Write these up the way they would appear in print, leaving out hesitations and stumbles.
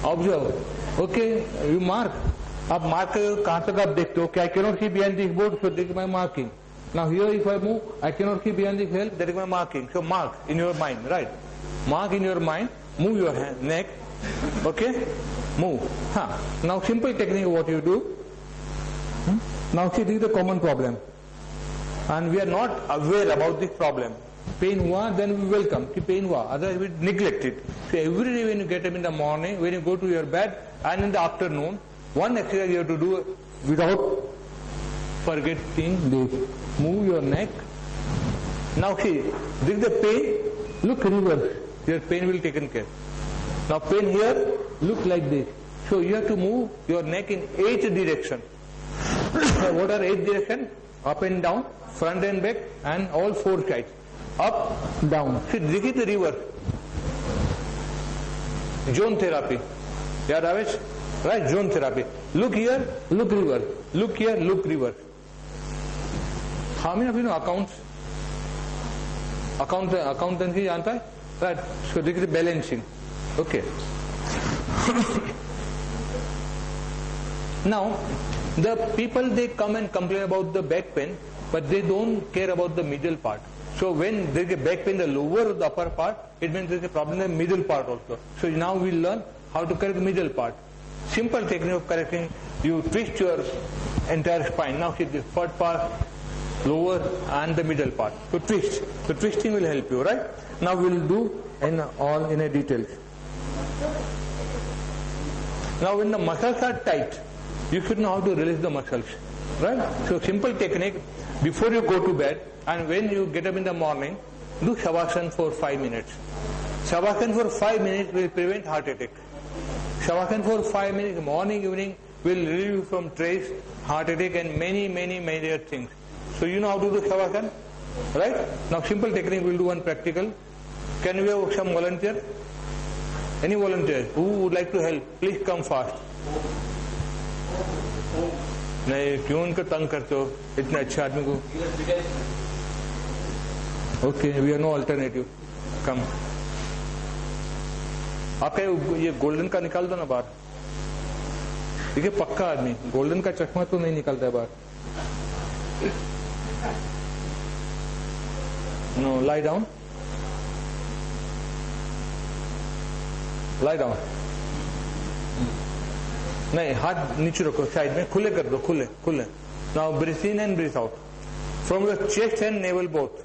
Observe, okay, you mark. आप mark कहां तक आप देखते हो? क्या I cannot see behind this board, so this is my marking. Now here if I move, I cannot keep behind the help, that is my marking. So mark in your mind, right? Mark in your mind, move your hand, neck, okay? Move. Now simple technique what you do. Now see, this is the common problem. And we are not aware about this problem. Pain hua, then we welcome. Ki pain hua, otherwise we neglect it. So every day when you get up in the morning, when you go to your bed, and in the afternoon, one exercise you have to do without forgetting this. Move your neck. Now see, this is the pain. Look reverse. Your pain will taken care. Now pain here, look like this. So you have to move your neck in 8 direction. What are 8 direction? Up and down, front and back, and all 4 sides. Up, down. See, this is the reverse. Zone therapy. Yaad aavesh? Right? Zone therapy. Look here, look reverse. Look here, look reverse. How many of you know accounts? Accountancy जानता है? Right. So this is balancing. Okay. Now, the people they come and complain about the back pain, but they don't care about the middle part. So when there is a back pain, the lower or the upper part, it means there is a problem in the middle part also. So now we learn how to correct the middle part. Simple technique of correcting. You twist your entire spine. Now see the first part, lower and the middle part. So twist. So twisting will help you, right? Now we will do all in a detail. Now when the muscles are tight, you should know how to release the muscles, right? So simple technique, before you go to bed and when you get up in the morning, do Shavasana for 5 minutes. Shavasana for 5 minutes will prevent heart attack. Shavasana for 5 minutes, morning, evening, will relieve you from stress, heart attack and many other things. So you know how to do Shavasana, right? Now simple technique, we'll do one practical. Can we have some volunteer? Any volunteer who would like to help? Please come fast. नहीं, क्यों उनको तंग करते हो इतने अच्छे आदमी को? Okay, we have no alternative. Come. आपका ये गोल्डन का निकाल दो ना बाहर. देखिए पक्का आदमी, गोल्डन का चश्मा तो नहीं निकलता है बाहर. No, lie down. Lie down. नहीं, हाथ नीचे रखो साइड में, खुले कर दो, खुले. Now breathe in and breathe out. From your chest and navel both.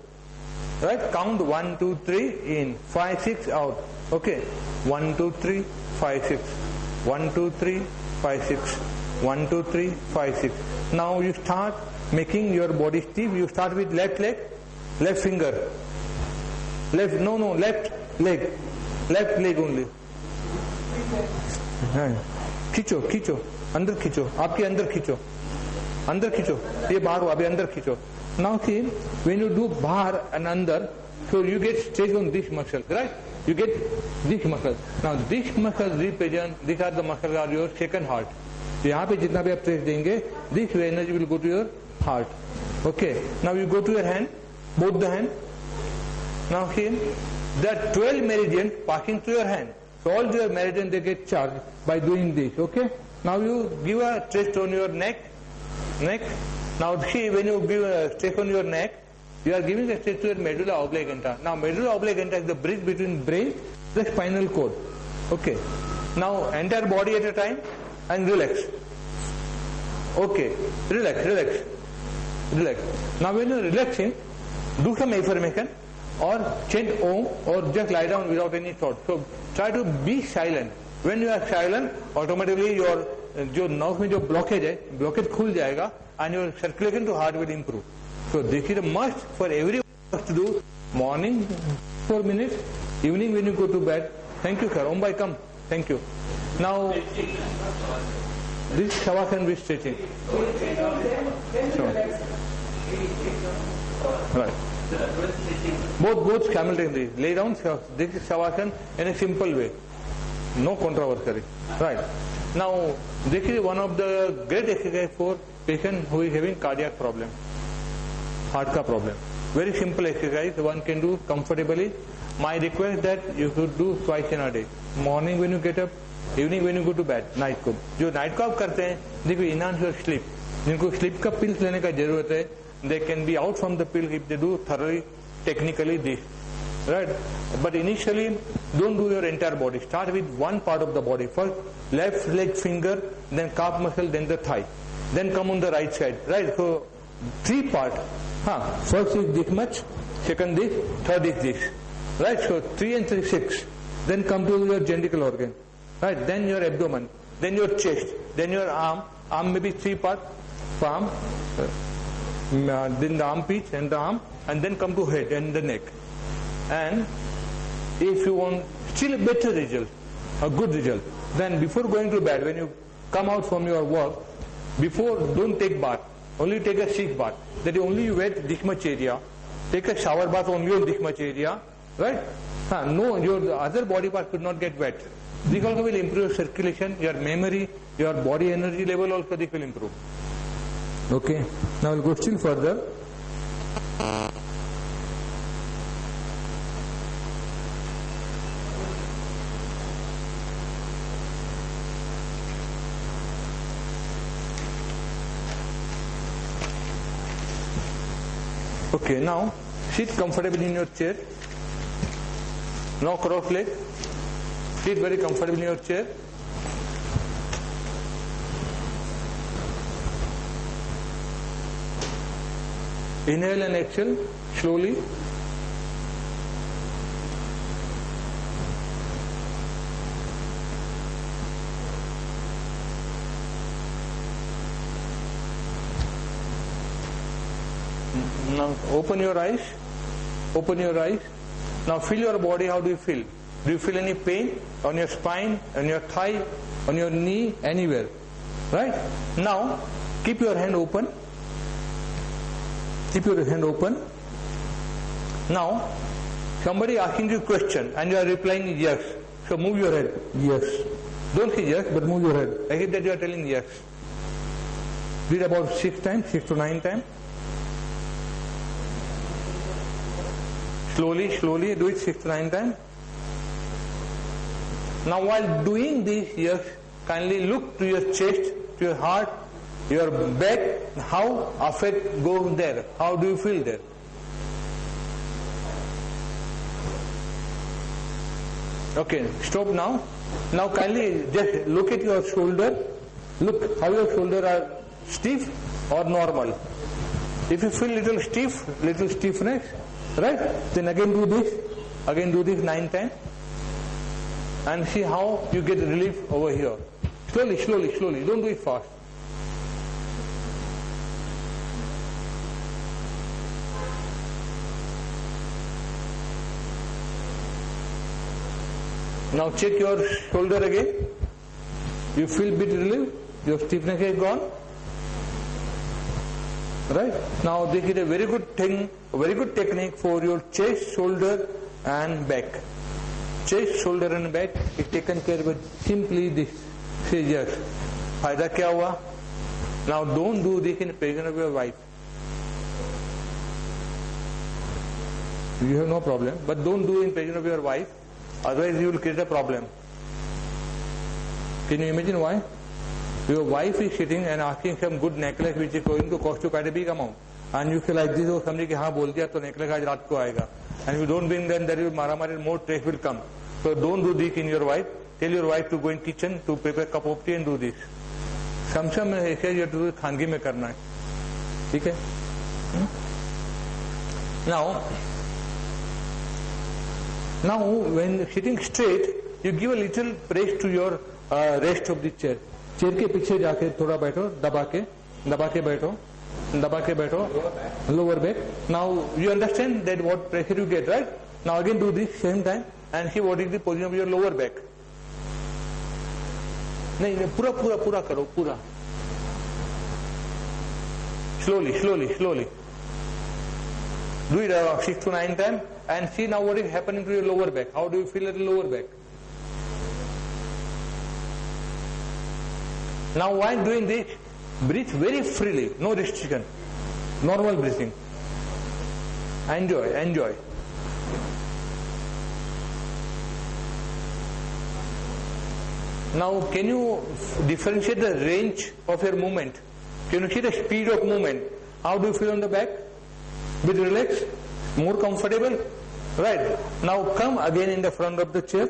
Right? Count 1, 2, 3 in, 5, 6 out. Okay. 1, 2, 3, 5, 6. 1, 2, 3, 5, 6. 1, 2, 3, 5, 6. Now you start making your body stiff. You start with left leg, left finger, left leg only. खींचो, अंदर खींचो, आपके अंदर खींचो, ये बाहर हो, अभी अंदर खींचो. Now see, when you do बाहर and अंदर, so you get stress on this muscle, right? You get this muscle. Now this muscle represent, these are the muscles are your second heart. यहाँ पे जितना भी आप प्रेस देंगे, this energy will go to your heart. Okay. Now you go to your hand, both the hand. Now here, there are 12 meridians passing through your hand. So all your meridians they get charged by doing this. Okay. Now you give a stretch on your neck. Now see, when you give a stretch on your neck, you are giving a stretch to your medulla oblongata. Now medulla oblongata is the bridge between brain and the spinal cord. Okay. Now entire body at a time and relax. Okay. Relax. Now when you are relaxing, do some affirmation or chant Om or just lie down without any thought. So try to be silent. When you are silent, automatically your जो nerve में जो blockage है, blockage खुल जाएगा and your circulation to heart will improve. So this is a must for everyone to do. Morning 4 minutes, evening when you go to bed. Thank you, sir. Om bhai, come. Thank you. Now this Shavasana with stretching. So, right. Both simultaneously. Lay down this Shavasana in a simple way. No controversy. Right. Now, this is one of the great exercise for patient who is having cardiac problem, heart ka problem. Very simple exercise, one can do comfortably. My request that you should do twice in a day. Morning when you get up, evening when you go to bed, night को जो night को आप करते हैं, देखो enhance your sleep, जिनको sleep का pills लेने का जरूरत है, they can be out from the pill if they do thoroughly technically this, right? But initially, don't do your entire body. Start with one part of the body. First, left leg finger, then calf muscle, then the thigh. Then come on the right side, right? So, 3 part. First is this much, second this, third is this. Right? So, 3 and 3, 6. Then come to your genital organ. Right? Then your abdomen. Then your chest. Then your arm. Arm may be 3 part. Palm. Then the armpit and the arm. And then come to head and the neck. And if you want still a better result, a good result, then before going to bed, when you come out from your work, before don't take bath, only take a sick bath. That is only you wet this much area. Take a shower bath only on this much area, right? No, your other body part should not get wet. This also will improve your circulation, your memory, your body energy level also this will improve. Okay, now we'll go still further. Okay, now sit comfortably in your chair. Now cross leg. Sit very comfortably in your chair. Inhale and exhale slowly. Now open your eyes. Open your eyes. Now feel your body. How do you feel? Do you feel any pain on your spine, on your thigh, on your knee, anywhere? Right? Now keep your hand open. Keep your hand open. Now somebody asking you a question and you are replying yes. So move your head. Yes. Don't say yes, but move your head. I hate that you are telling yes. Do it about 6 times, 6 to 9 times. Slowly, slowly do it 6 to 9 times. Now while doing this, yes, kindly look to your chest, to your heart, your back, how affect goes there. How do you feel there? Okay, stop now. Now kindly just look at your shoulder. Look how your shoulders are stiff or normal. If you feel little stiffness, right? Then again do this. Again do this 9 times. And see how you get relief over here. Slowly, slowly, slowly. Don't do it fast. Now check your shoulder again. You feel bit relief. Your stiffness is gone. Right? Now this is a very good thing, a very good technique for your chest, shoulder and back. Chest, shoulder and back is taken care with simply this. Say yes. फायदा क्या हुआ? Now don't do this in presence of your wife. You have no problem, but don't do in presence of your wife. Otherwise you will create a problem. Can you imagine why? Your wife is sitting and asking some good necklace which is going to cost you quite a big amount. And you feel like this, or somebody कि हाँ बोल दिया तो necklace आज रात को आएगा. And if you don't bring them, there will मारामारी, more stress will come. So don't do this in your wife. Tell your wife to go in kitchen to prepare cup of tea and do this. Some ऐसे you have to do खानगी में करना है. ठीक है? Now when sitting straight, you give a little press to your rest of the chair. Chair के पीछे जाके थोड़ा बैठो, दबा के बैठो, lower back. Now you understand that what pressure you get, right? Now again do this same time and see what is the position of your lower back. नहीं पूरा करो, पूरा. Slowly. Do it 6 to 9 times and see now what is happening to your lower back. How do you feel at the lower back? Now while doing this, breathe very freely, no restriction, normal breathing. Enjoy. Now, can you differentiate the range of your movement? Can you see the speed of movement? How do you feel on the back? Bit relaxed? More comfortable? Right. Now come again in the front of the chair.